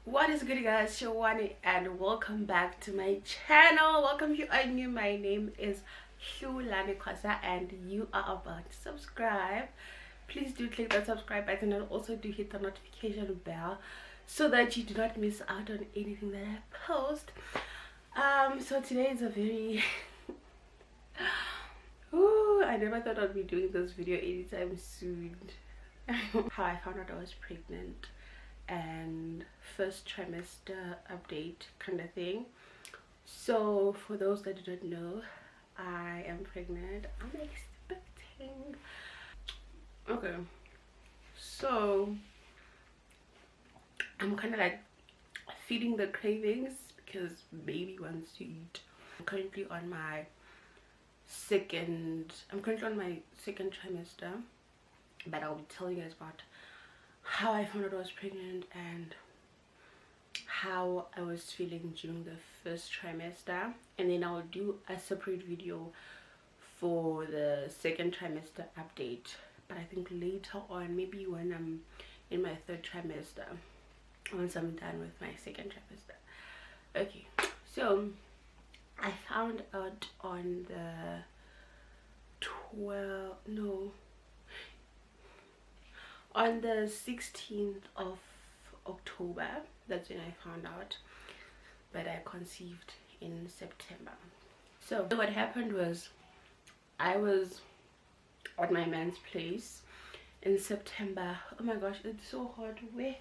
What is good, guys? Hlu Lanie, and welcome back to my channel. Welcome if you are new. My name is Hlu Lanie and you are about to subscribe. Please do click that subscribe button and also do hit the notification bell so that you do not miss out on anything that I post. So today is a very Ooh, I never thought I'd be doing this video anytime soon. How I found out I was pregnant and first trimester update kind of thing. So for those that do not know, I am pregnant. I'm expecting. Okay, so I'm kind of like feeding the cravings because baby wants to eat. I'm currently on my second trimester, but I'll be telling you guys about how I found out I was pregnant and how I was feeling during the first trimester, and then I'll do a separate video for the second trimester update, but I think later on, maybe when I'm in my third trimester, once I'm done with my second trimester. Okay, so I found out on the on the 16th of October. That's when I found out, but I conceived in September. So what happened was, I was at my man's place in September. Oh my gosh, it's so hot. Where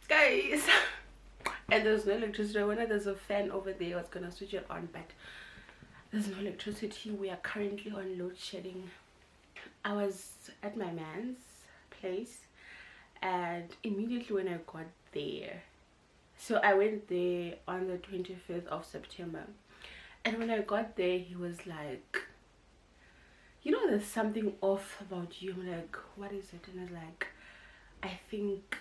guys, and there's no electricity. When there's a fan over there, I was gonna switch it on, but there's no electricity. We are currently on load shedding. I was at my man's place, and immediately when I got there, so I went there on the 25th of September, and when I got there, he was like, you know, there's something off about you. I'm like, what is it? And he's like, I think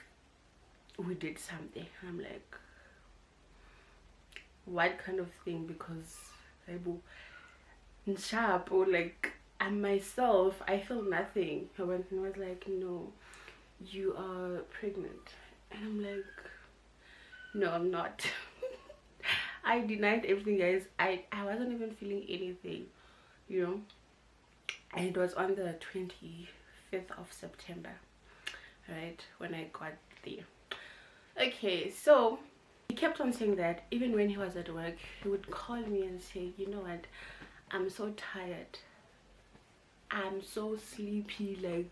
we did something. I'm like, what kind of thing? Because sharp, or like, and myself, I feel nothing. I went and was like, no, you are pregnant. And I'm like, no, I'm not. I denied everything, guys. I wasn't even feeling anything, you know. And it was on the 25th of September, right, when I got there. Okay, so he kept on saying that even when he was at work, he would call me and say, you know what, I'm so tired, I'm so sleepy, like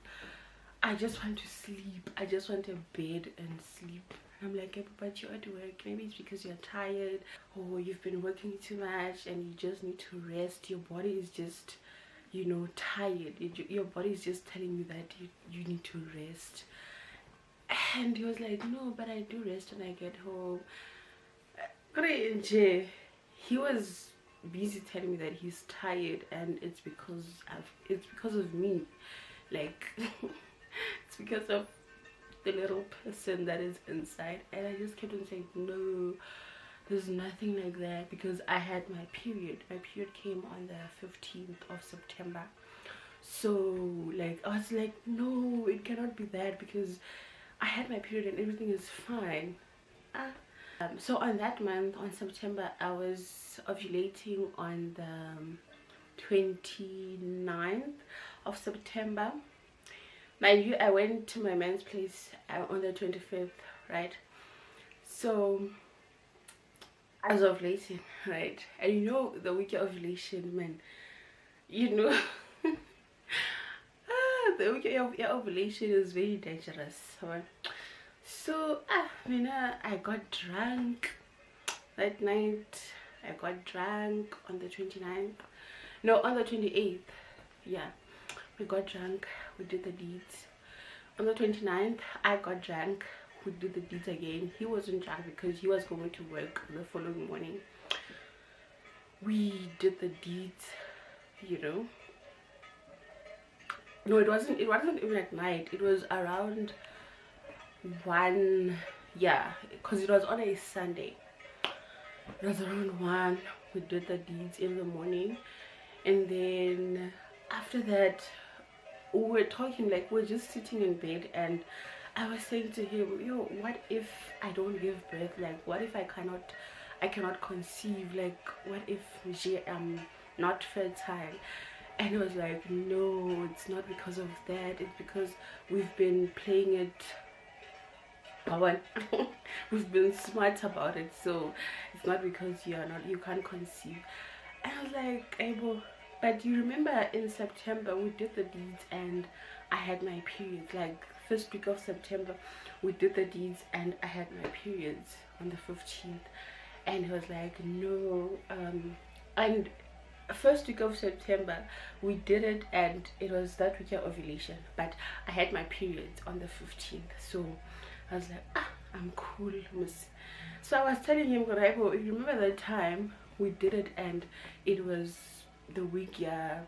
I just want to sleep, I just want a bed and sleep. And I'm like, but you're at work, maybe it's because you're tired, or you've been working too much and you just need to rest. Your body is just, you know, tired. Your body is just telling you that you need to rest. And he was like, no, but I do rest when I get home. He was busy telling me that he's tired, and it's because of me, like it's because of the little person that is inside. And I just kept on saying, no, there's nothing like that, because I had my period came on the 15th of September. So like, I was like, no, it cannot be that, because I had my period and everything is fine. So on that month, on September, I was ovulating on the 29th of September. Mind you, I went to my man's place on the 25th, right? So I was ovulating, right? And you know, the week of ovulation, man, you know, the week of ovulation is very dangerous. So I got drunk that night. I got drunk on the 29th, no, on the 28th. Yeah, we got drunk, we did the deeds. On the 29th, I got drunk, we did the deeds again. He wasn't drunk because he was going to work the following morning. We did the deeds, you know. No, it wasn't even at night. It was around 1, yeah, because it was on a Sunday. It was around 1. We did the deeds in the morning, and then after that we were talking, like we're just sitting in bed, and I was saying to him, yo, what if I don't give birth? Like, what if I cannot conceive? Like, what if I'm not fertile? And he was like, no, it's not because of that. It's because we've been playing it. We've been smart about it, so it's not because you can't conceive. And I was like, Abel, but you remember in September we did the deeds and I had my periods. Like, first week of September we did the deeds and I had my periods on the 15th. And he was like, no, and first week of September we did it and it was that week of ovulation, but I had my periods on the 15th. So I was like, I'm cool, miss. So I was telling him, right, well, you remember that time we did it and it was the week, yeah,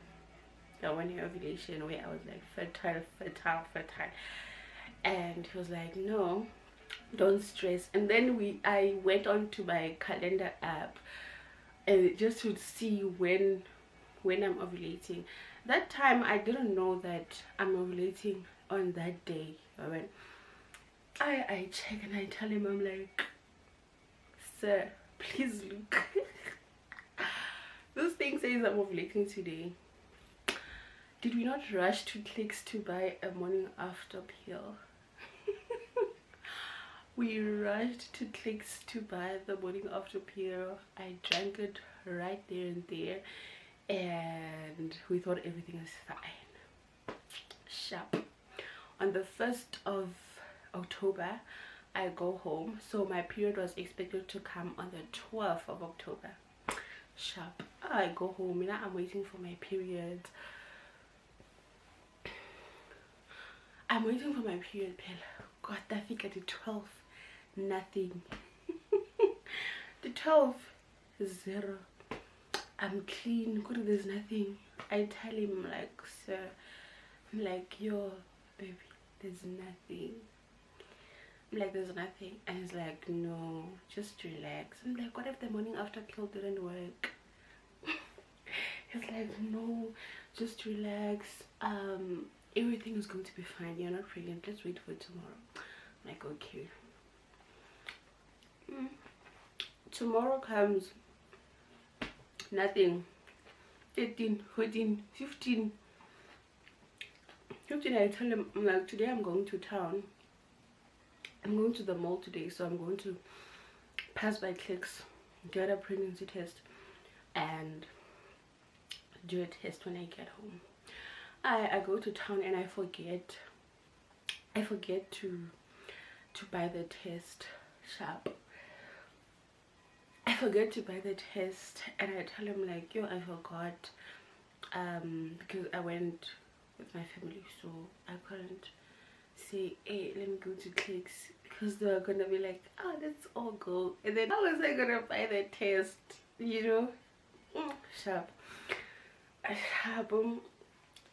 the 1 year ovulation where I was like fertile. And he was like, no, don't stress. And then I went on to my calendar app and just to see when I'm ovulating. That time I didn't know that I'm ovulating on that day. I check and I tell him, I'm like, sir, please look. This thing says I'm ovulating today. Did we not rush to Clicks to buy a morning after pill? We rushed to Clicks to buy the morning after pill. I drank it right there and there, and we thought everything was fine. Sharp. On the 1st of October, I go home. So my period was expected to come on the 12th of October. Sharp. I go home. Now I'm waiting for my period. I'm waiting for my period pill. God, I think at the 12th, nothing. The 12th is 0. I'm clean. Good, there's nothing. I tell him, like, sir, I'm like, yo, baby, there's nothing. I'm like, there's nothing. And he's like, no, just relax. I'm like, what if the morning after pill didn't work? He's like, no, just relax. Everything is going to be fine. You're not pregnant. Let's wait for tomorrow. I'm like, okay. Tomorrow comes, nothing. 13, 14, 15. I tell him, I'm like, today I'm going to town. I'm going to the mall today, so I'm going to pass by Clicks, get a pregnancy test, and do a test when I get home. I go to town and I forget to buy the test. Sharp. I forget to buy the test and I tell him, like, yo, I forgot, because I went with my family, so I couldn't say, hey, let me go to Clicks, because they're gonna be like, oh, let's all go. And then how was I gonna buy the test, you know? Sharp.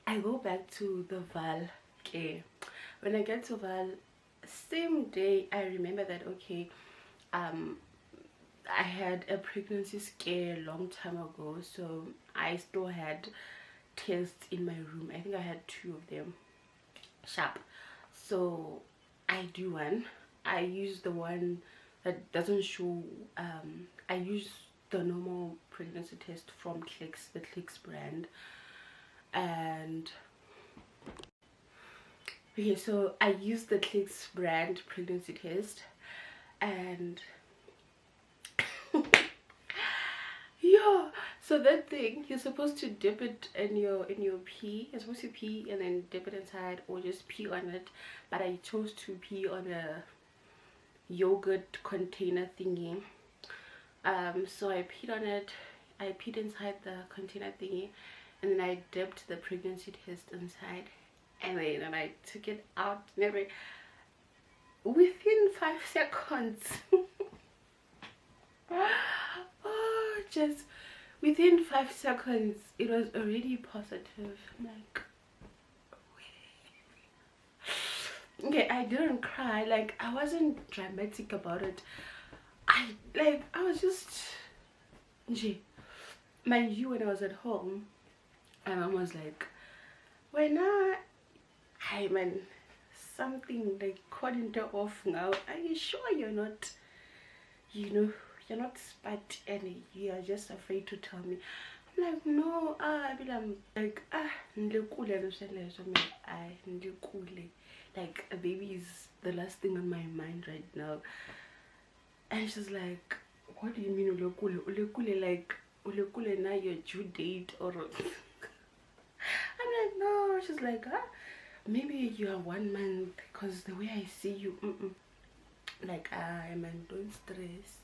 I go back to the Val. Okay, when I get to Val, same day I remember that, okay, I had a pregnancy scare a long time ago, so I still had tests in my room. I think I had 2 of them. Sharp. So I do one. I use the one that doesn't show. I use the normal pregnancy test from Clicks, the Clicks brand. And okay, so I use the Clicks brand pregnancy test, and yeah, so that thing, you're supposed to dip it in your pee. You're supposed to pee and then dip it inside, or just pee on it, but I chose to pee on a yogurt container thingy. So I peed on it. I peed inside the container thingy, and then I dipped the pregnancy test inside, and then I took it out and everything. Within 5 seconds. Oh, just within 5 seconds it was already positive. I'm like, okay, I didn't cry, like, I wasn't dramatic about it. I was just, mind you, when I was at home, my mom was like, when I man, something like calling her off now. Are you sure you're not, you're not smart and you are just afraid to tell me? I'm like, no, I mean, I'm like, like a baby is the last thing on my mind right now. And she's like, what do you mean ulekule? Ulekule, like ulekule now your due date or I'm like, no. She's like, maybe you are 1 month because the way I see you. Like, man, don't stress.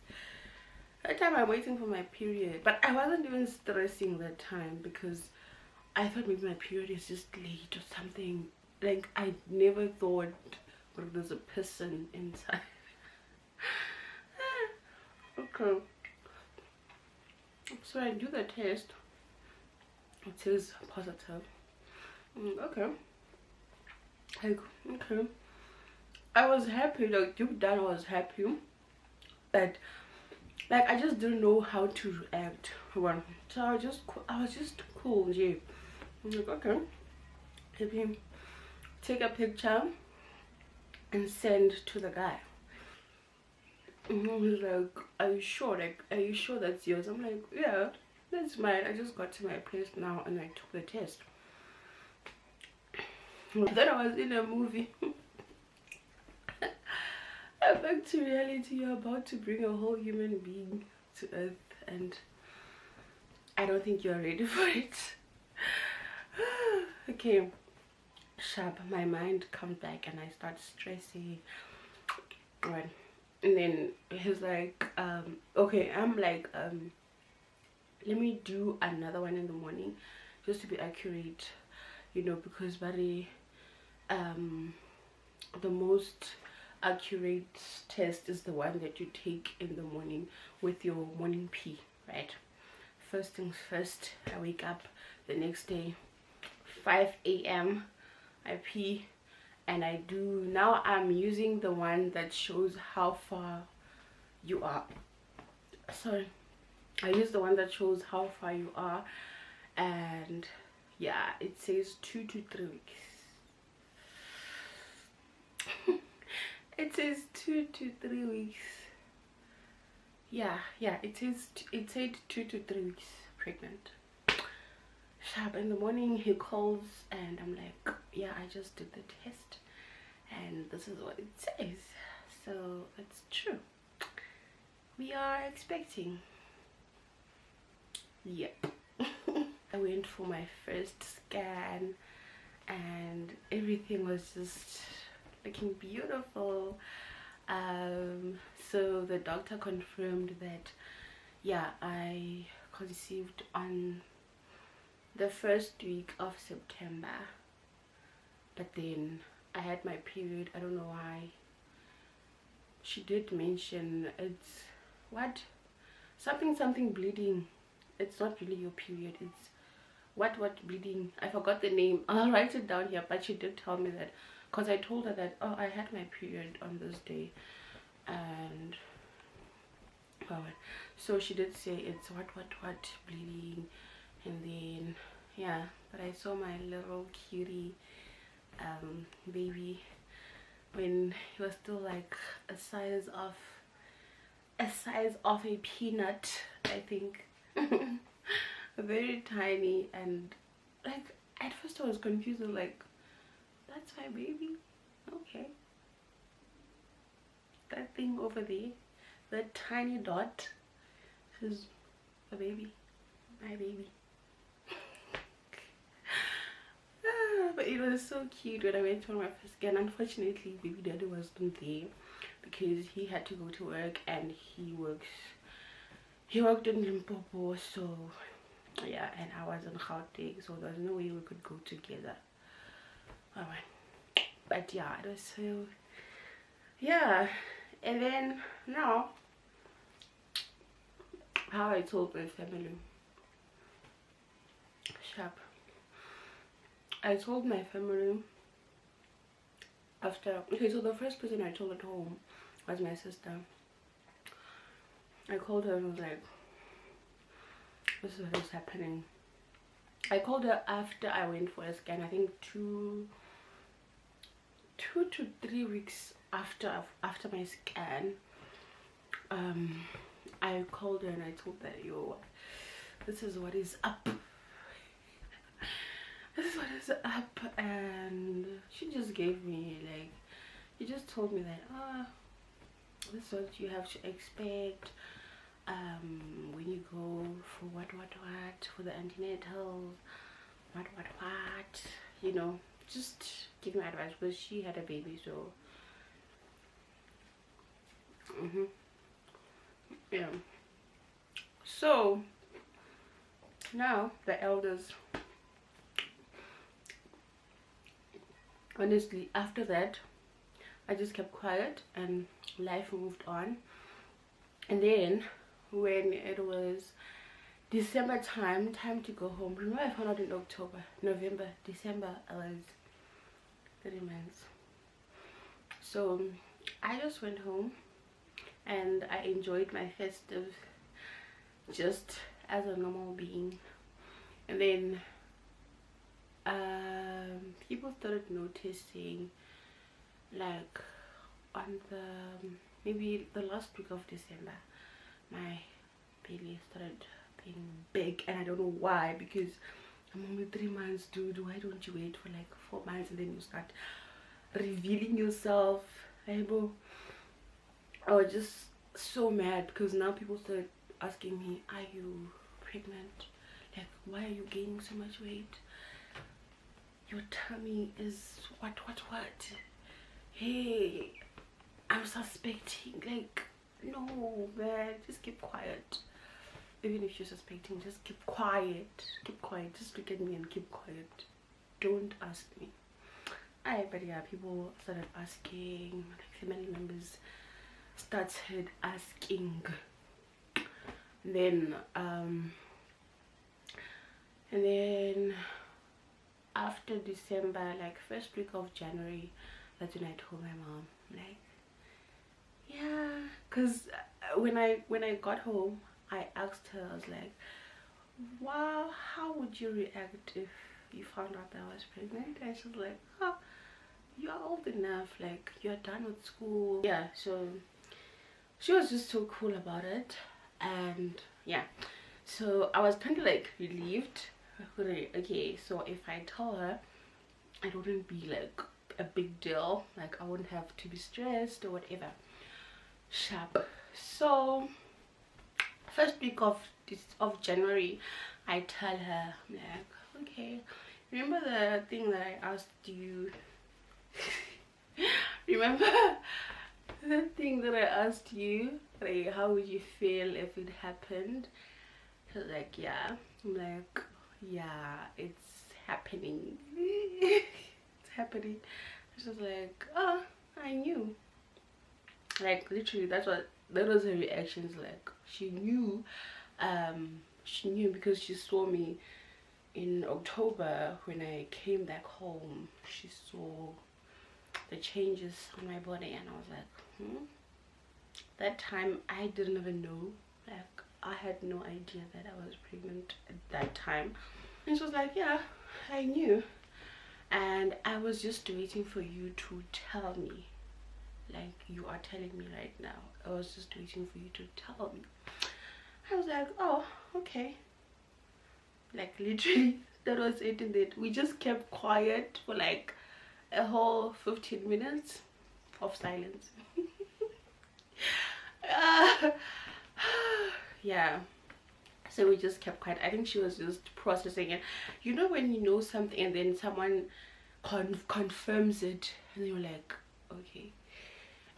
That time I'm waiting for my period, but I wasn't even stressing that time because I thought maybe my period is just late or something. Like, I never thought, well, there's a person inside. Okay, so I do the test. It says positive. Okay, like, okay, I was happy, like deep down I was happy, but like I just didn't know how to react. Well, so I was just cool. Yeah, I'm like, okay, maybe take a picture and send to the guy. He's like, are you sure? Like, are you sure that's yours? I'm like, yeah, that's mine. I just got to my place now and I took the test. I thought I was in a movie. Back to reality. You're about to bring a whole human being to earth and I don't think you're ready for it. Okay, sharp, my mind comes back and I start stressing. Right, and then he's like, okay, I'm like, let me do another one in the morning just to be accurate, because very the most accurate test is the one that you take in the morning with your morning pee, right? First things first, I wake up the next day 5 a.m. I pee and I do, now I'm using the one that shows how far you are. Sorry, I use the one that shows how far you are, and yeah, it says 2 to 3 weeks. It says 2 to 3 weeks. Yeah, it said 2 to 3 weeks pregnant. Sharp, in the morning he calls and I'm like, yeah, I just did the test and this is what it says, so it's true, we are expecting. Yep. I went for my first scan and everything was just looking beautiful. So the doctor confirmed that, yeah, I conceived on the first week of September, but then I had my period. I don't know why. She did mention it's what, something bleeding. It's not really your period, it's what bleeding, I forgot the name. I'll write it down here, but she did tell me that because I told her that, oh, I had my period on this day, and so she did say it's what bleeding. And then, yeah, but I saw my little cutie baby when he was still like a size of a peanut, I think. Very tiny, and like at first I was confused, like, that's my baby? Okay, that thing over there, that tiny dot, is a baby, my baby. But it was so cute when I went for my first scan. Unfortunately, baby daddy wasn't there because he had to go to work and he worked in Limpopo, so yeah, and I was in Gauteng, so there's no way we could go together. Alright, but yeah, it was so, yeah. And then now, how I told my family. Sharp, I told my family after, okay, so the first person I told at home was my sister. I called her and was like, this is what is happening. I called her after I went for a scan, I think two 2 to 3 weeks after my scan, I called her and I told her, yo, this is what is up. This is what is up. And she just gave me, like, she just told me that, this is what you have to expect when you go for what for the antenatal, what, you know, just give me advice, because she had a baby. So yeah, so now the elders, honestly, after that I just kept quiet and life moved on. And then when it was December time to go home, remember I found out in October, November, December, I was 3 months. So I just went home and I enjoyed my festive just as a normal being. And then people started noticing, like on the maybe the last week of December, my belly started being big, and I don't know why, because I'm only 3 months, dude. Why don't you wait for like 4 months and then you start revealing yourself? I was just so mad, because now people started asking me, are you pregnant? Like, why are you gaining so much weight? Your tummy is what? Hey, I'm suspecting. Like, no, man, just keep quiet. Even if you're suspecting, just keep quiet. Just look at me and keep quiet. Don't ask me. But yeah, people started asking, like family members started asking. And then after December, like first week of January, that's when I told my mom, like, yeah, because when I got home, I asked her, I was like, wow, how would you react if you found out that I was pregnant? And she was like, oh, you're old enough, like you're done with school. Yeah, so she was just so cool about it. And yeah, so I was kind of like relieved. Okay, so if I tell her, it wouldn't be like a big deal, like I wouldn't have to be stressed or whatever. Sharp. So first week of January, I tell her, I'm like, okay, remember the thing that I asked you? Remember the thing that I asked you, like, how would you feel if it happened? She was like, yeah. I'm like, yeah, it's happening. It's happening. She was like, oh, I knew. Like, literally, that was her reactions. Like, she knew because she saw me in October when I came back home. She saw the changes on my body, and I was like, that time I didn't even know. Like, I had no idea that I was pregnant at that time. And she was like, yeah, I knew, and I was just waiting for you to tell me, like you are telling me right now. I was just waiting for you to tell me. I was like, oh, okay. Like, literally, that was it. And then we just kept quiet for like a whole 15 minutes of silence. Yeah, so we just kept quiet. I think she was just processing it. You know, when you know something and then someone confirms it, and you're like, okay,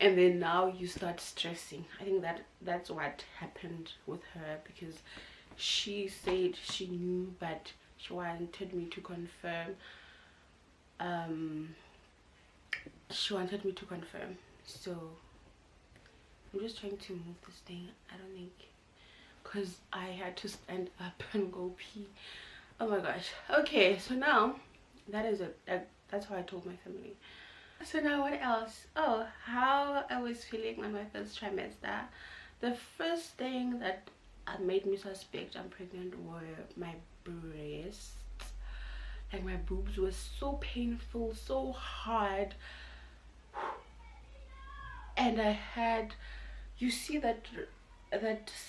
and then now you start stressing. I think that's what happened with her, because she said she knew, but she wanted me to confirm. She wanted me to confirm. So I'm just trying to move this thing. I don't think, because I had to stand up and go pee. Oh my gosh. Okay, so now that is it. That's how I told my family. So now what else? Oh, how I was feeling on my first trimester. The first thing that made me suspect I'm pregnant were my breasts. Like, my boobs were so painful, so hard. and I had, you see that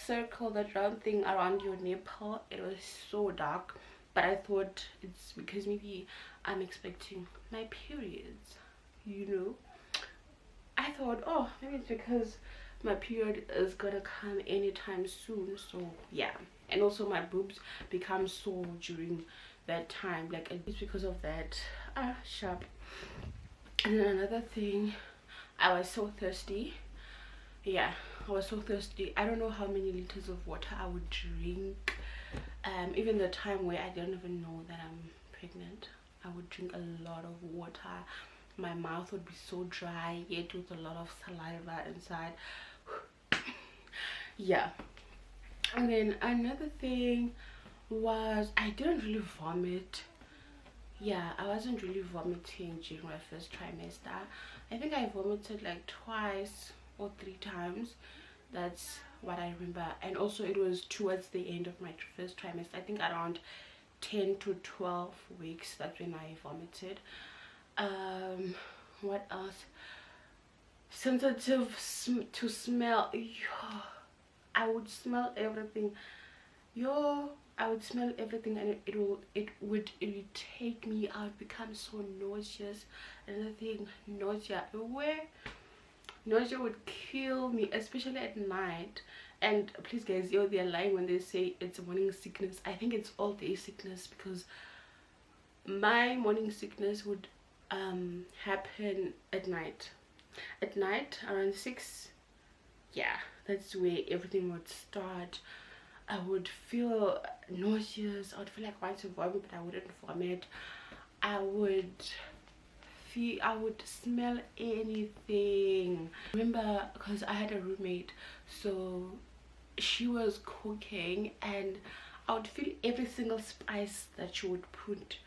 circle, that round thing around your nipple, it was so dark. But I thought it's because maybe I'm expecting my periods, you know. I thought, oh, maybe it's because my period is gonna come anytime soon. So yeah, and also my boobs become sore during that time, like it's because of that. Sharp. And then another thing, I was so thirsty. Yeah, I was so thirsty. I don't know how many liters of water I would drink. Even the time where I didn't even know that I'm pregnant, I would drink a lot of water. My mouth would be so dry, yet with a lot of saliva inside. Yeah. And then another thing was, I didn't really vomit. Yeah, I wasn't really vomiting during my first trimester. I think I vomited like twice or 3 times. That's what I remember. And also it was towards the end of my first trimester. I think around 10 to 12 weeks, that's when I vomited. What else? Sensitive to smell. I would smell everything. I would smell everything, and it would irritate me. I would become so nauseous. Another thing, nausea. Nausea would kill me, especially at night. And please guys, they're lying when they say it's morning sickness. I think it's all day sickness, because my morning sickness would happen at night around 6. Yeah, that's where everything would start. I would feel nauseous. I would feel like I wanted to vomit, but I wouldn't vomit. I would smell anything. Remember, because I had a roommate, so she was cooking, and I would feel every single spice that she would put,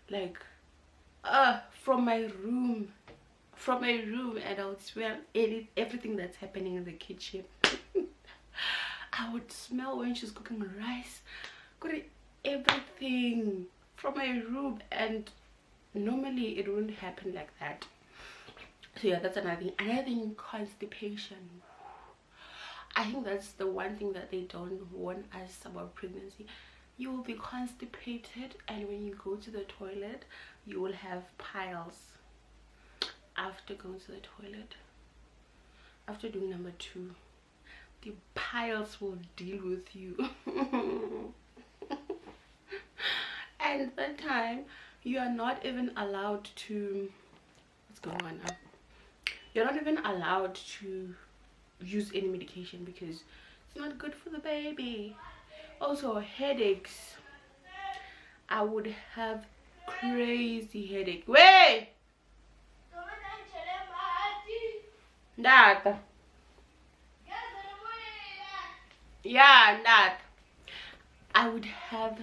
like from my room, and I would smell everything that's happening in the kitchen. I would smell when she's cooking rice, everything from my room, and normally it wouldn't happen like that. So yeah, that's another thing. Another thing, constipation. I think that's the one thing that they don't warn us about pregnancy. You will be constipated, and when you go to the toilet, you will have piles. After going to the toilet, after doing number 2, the piles will deal with you. And that time, you are not even allowed to, what's going on now? You're not even allowed to use any medication, because it's not good for the baby. Also, headaches. I would have crazy headache. Wait! That. Yeah, that. I would have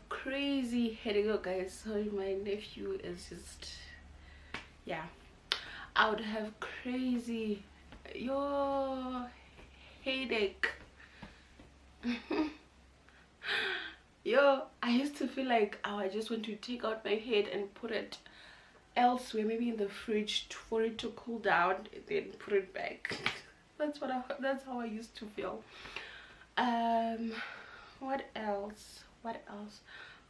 crazy headache. Oh, guys, sorry, my nephew is just, yeah. I would have crazy headache. I used to feel like I just want to take out my head and put it elsewhere, maybe in the fridge, for it to cool down, then put it back. That's how I used to feel. What else?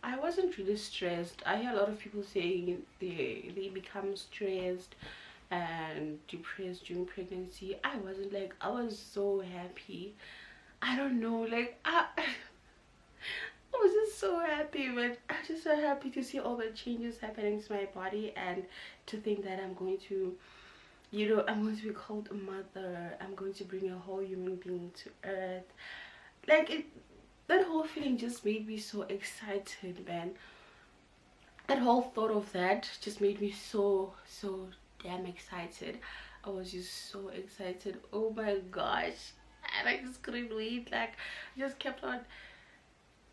I wasn't really stressed. I hear a lot of people saying they become stressed and depressed during pregnancy. I wasn't. Like, I was so happy. I don't know, like I was just so happy. But I'm just so happy to see all the changes happening to my body, and to think that I'm going to, I'm going to be called a mother. I'm going to bring a whole human being to earth. Like, that whole feeling just made me so excited, man. That whole thought of that just made me so damn excited. I was just so excited. Oh my gosh. And I just couldn't wait. Like, I just kept on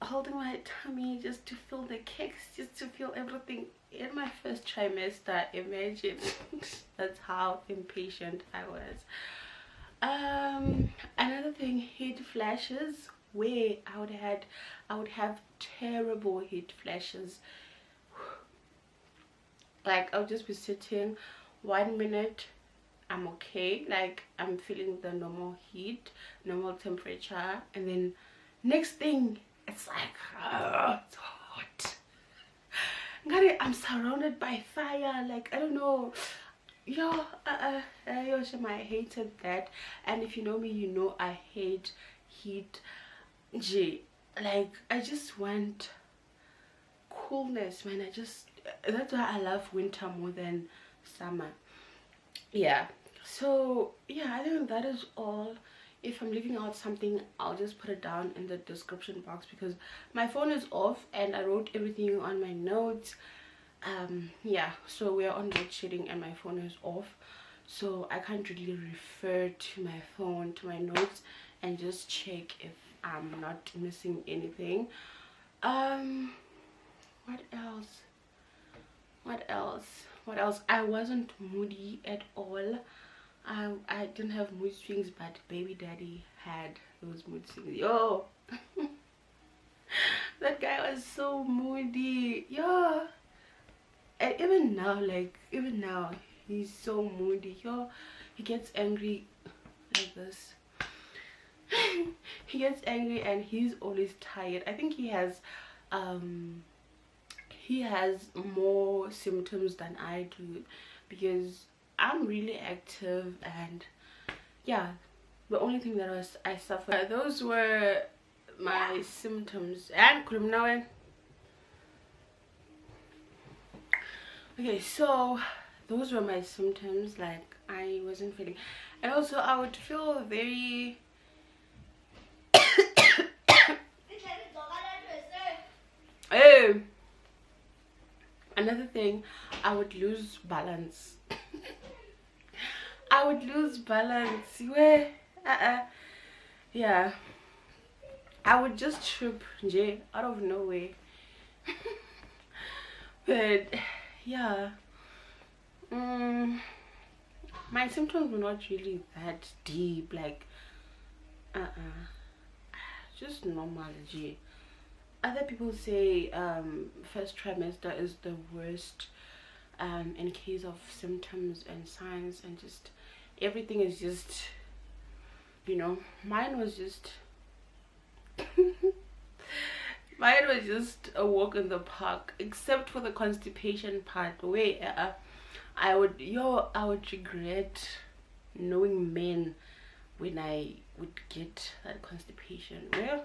holding my tummy just to feel the kicks, just to feel everything in my first trimester. Imagine. That's how impatient I was. Another thing, heat flashes, where I would have terrible heat flashes. Like I'll just be sitting, 1 minute I'm okay, like I'm feeling the normal heat, normal temperature, and then next thing it's like it's hot. I'm surrounded by fire, like I don't know. Yo, Yoshima, I hated that. And if you know me, you know I hate heat. Like I just want coolness, man. That's why I love winter more than summer. Yeah, so yeah, I think that is all. If I'm leaving out something, I'll just put it down in the description box, because my phone is off and I wrote everything on my notes. Yeah, so we're on load shedding and my phone is off, so I can't really refer to my phone, to my notes, and just check if I'm not missing anything. What else? What else? I wasn't moody at all. I didn't have mood swings, but baby daddy had those mood swings. Yo, that guy was so moody. Yo, and even now, he's so moody. Yo, he gets angry like this. He gets angry and he's always tired. I think he has more symptoms than I do, because I'm really active, and yeah, the only thing that I suffered, those were my symptoms. And okay, so those were my symptoms. Like I wasn't feeling, and also I would feel very hey, another thing, I would lose balance. I would lose balance. Where yeah, I would just trip out of nowhere. But yeah, my symptoms were not really that deep, like just normal. Other people say first trimester is the worst in case of symptoms and signs, and just everything is just, you know, mine was just mine was just a walk in the park, except for the constipation part, where I would regret knowing men when I would get that constipation. Well,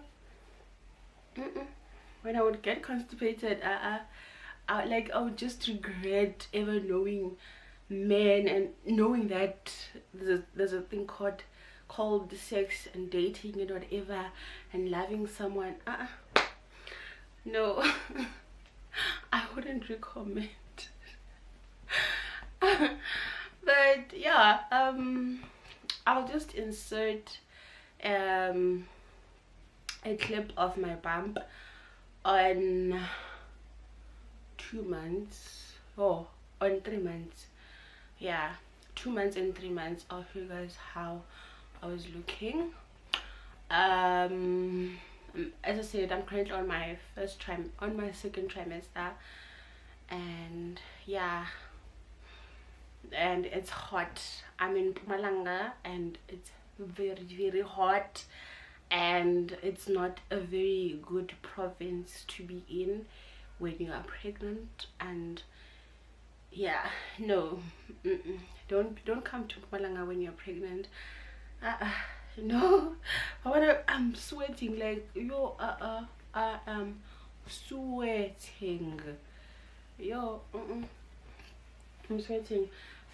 when I would get constipated, I would just regret ever knowing men, and knowing that there's a thing called sex and dating and whatever, and loving someone. No. I wouldn't recommend. But yeah, I'll just insert a clip of my bump on 2 months, or on 3 months. Yeah, 2 months and 3 months. I'll show you guys how I was looking. As I said, I'm currently on my second trimester, and yeah, and it's hot. I'm in Mpumalanga and it's very hot, and it's not a very good province to be in when you are pregnant. And yeah, no, don't come to Mpumalanga when you're pregnant. No, I'm sweating, like, yo, I am sweating, yo, I'm sweating.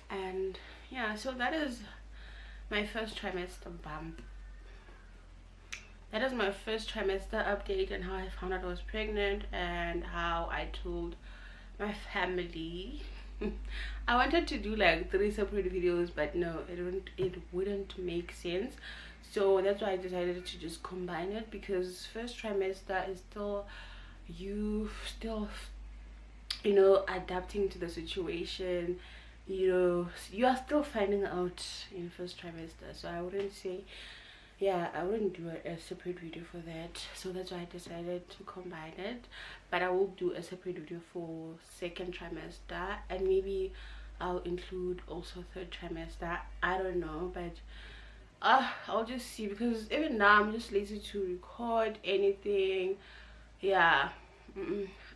And yeah, so that is my first trimester bump. That is my first trimester update, and how I found out I was pregnant, and how I told my family. I wanted to do like 3 separate videos, but no, it wouldn't make sense. So that's why I decided to just combine it, because first trimester is still you know, adapting to the situation. You know, you are still finding out in first trimester. So I wouldn't say yeah, I wouldn't do a separate video for that, so that's why I decided to combine it. But I will do a separate video for second trimester, and maybe I'll include also third trimester. I don't know, but I'll just see, because even now I'm just lazy to record anything. Yeah.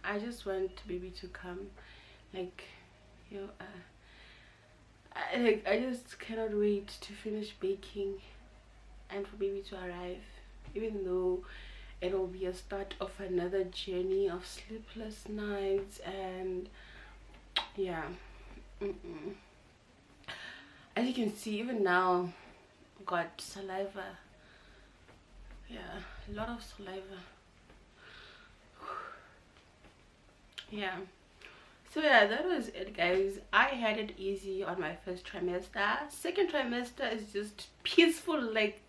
I just want baby to come, like, you know, I just cannot wait to finish baking and for baby to arrive, even though it'll be a start of another journey of sleepless nights. And yeah, as you can see, even now got saliva. Yeah, a lot of saliva. Yeah, so yeah, that was it, guys. I had it easy on my first trimester. Second trimester is just peaceful, like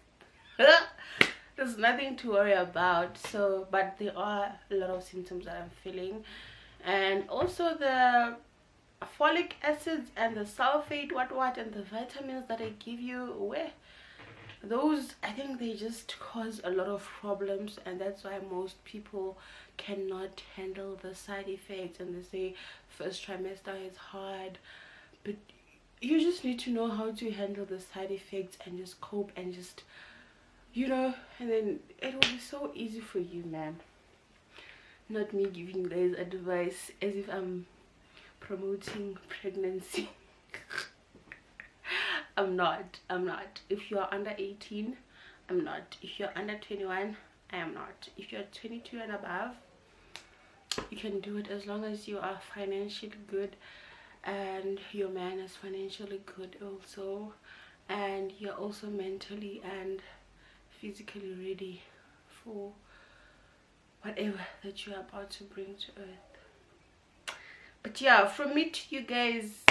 there's nothing to worry about. So, but there are a lot of symptoms that I'm feeling, and also the folic acids and the sulfate what and the vitamins that I give you, where those, I think they just cause a lot of problems, and that's why most people cannot handle the side effects, and they say first trimester is hard. But you just need to know how to handle the side effects and just cope, and just, you know, and then it will be so easy for you, man. Not me giving you guys advice as if I'm promoting pregnancy. I'm not. If you are under 18, I'm not. If you're under 21, I am not. If you're 22 and above, you can do it, as long as you are financially good and your man is financially good also, and you're also mentally and physically ready for whatever that you're about to bring to earth. But yeah, from me to you guys,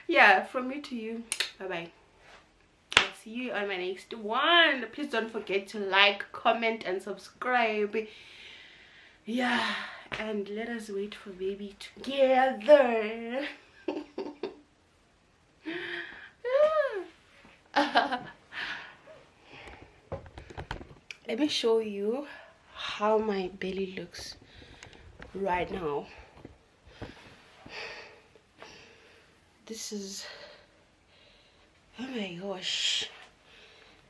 yeah, from me to you, bye bye. I'll see you on my next one. Please don't forget to like, comment and subscribe. Yeah, and let us wait for baby together. Let me show you how my belly looks right now. This is, oh my gosh,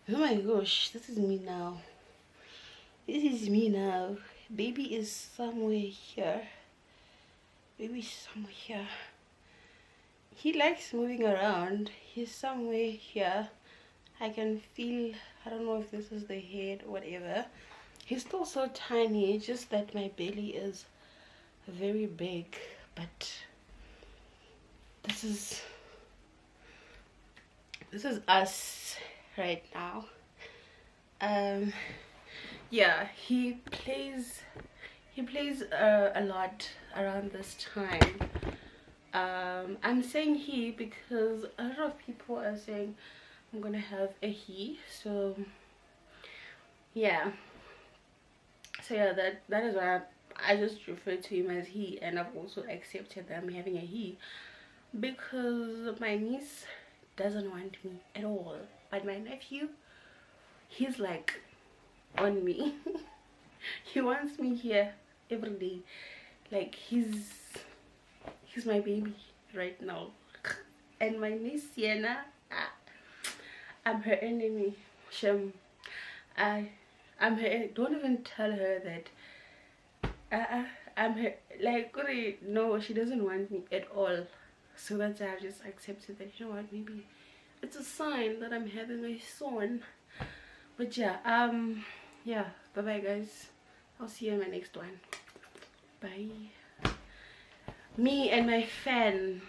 this is me now. Baby is somewhere here. He likes moving around. He's somewhere here. I can feel, I don't know if this is the head or whatever. He's still so tiny, it's just that my belly is very big. But this is us right now. Yeah, he plays a lot around this time. I'm saying he because a lot of people are saying I'm gonna have a he. So yeah, that is why I just refer to him as he, and I've also accepted that I'm having a he, because my niece doesn't want me at all, but my nephew, he's like on me. He wants me here every day. Like he's my baby right now. And my niece Sienna, I'm her enemy. Shem, I'm her. Don't even tell her that. I'm her. Like, no, she doesn't want me at all. So that's why I've just accepted that, you know what, maybe it's a sign that I'm having a son. But yeah, yeah, bye bye guys. I'll see you in my next one. Bye. Me and my fan.